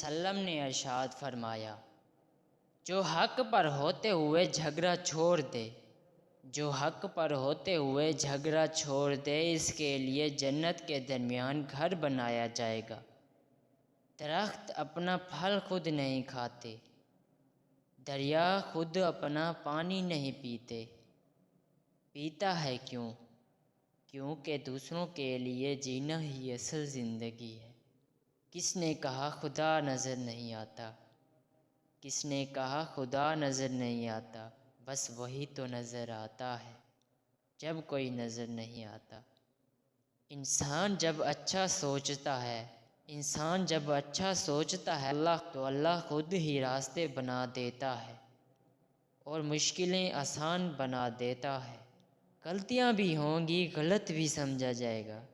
वसल्लम ने इरशाद फरमाया, जो हक पर होते हुए झगड़ा छोड़ दे, जो हक पर होते हुए झगड़ा छोड़ दे, इसके लिए जन्नत के दरमियान घर बनाया जाएगा। दरख्त अपना फल खुद नहीं खाते, दरिया खुद अपना पानी नहीं पीते। पीता है क्यों? क्योंकि दूसरों के लिए जीना ही असल ज़िंदगी है। किसने कहा खुदा नज़र नहीं आता? किसने कहा खुदा नज़र नहीं आता? बस वही तो नज़र आता है जब कोई नज़र नहीं आता। इंसान जब अच्छा सोचता है, इंसान जब अच्छा सोचता है तो अल्लाह खुद ही रास्ते बना देता है और मुश्किलें आसान बना देता है। गलतियाँ भी होंगी, गलत भी समझा जाएगा,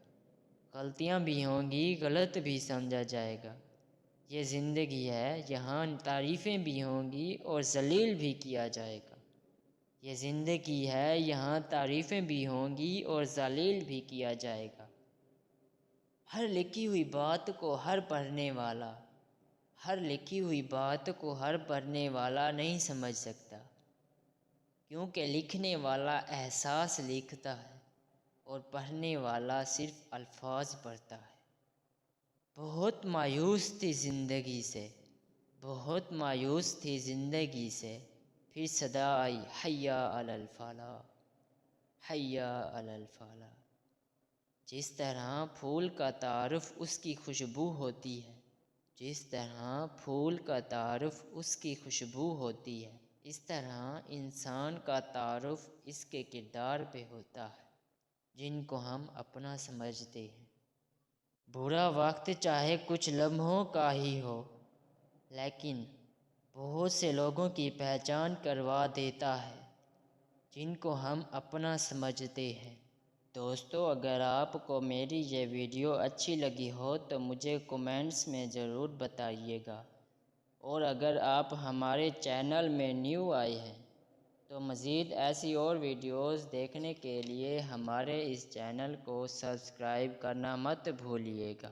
गलतियाँ भी होंगी, गलत भी समझा जाएगा। ये ज़िंदगी है, यहाँ तारीफ़ें भी होंगी और ज़लील भी किया जाएगा। ये ज़िंदगी है, यहाँ तारीफ़ें भी होंगी और ज़लील भी किया जाएगा। हर लिखी हुई बात को हर पढ़ने वाला, हर लिखी हुई बात को हर पढ़ने वाला नहीं समझ सकता, क्योंकि लिखने वाला एहसास लिखता है और पढ़ने वाला सिर्फ अल्फाज पढ़ता है। बहुत मायूस थी ज़िंदगी से, बहुत मायूस थी ज़िंदगी से, फिर सदा आई हय्या अलल फलाह, हय्या अलल फलाह। जिस तरह फूल का तारुफ उसकी खुशबू होती है, जिस तरह फूल का तारुफ उसकी खुशबू होती है, इस तरह इंसान का तारुफ इसके किरदार पे होता है जिनको हम अपना समझते हैं। बुरा वक्त चाहे कुछ लम्हों का ही हो, लेकिन बहुत से लोगों की पहचान करवा देता है जिनको हम अपना समझते हैं। दोस्तों, अगर आपको मेरी ये वीडियो अच्छी लगी हो तो मुझे कमेंट्स में ज़रूर बताइएगा, और अगर आप हमारे चैनल में न्यू आए हैं तो मज़ीद ऐसी और वीडियोस देखने के लिए हमारे इस चैनल को सब्सक्राइब करना मत भूलिएगा।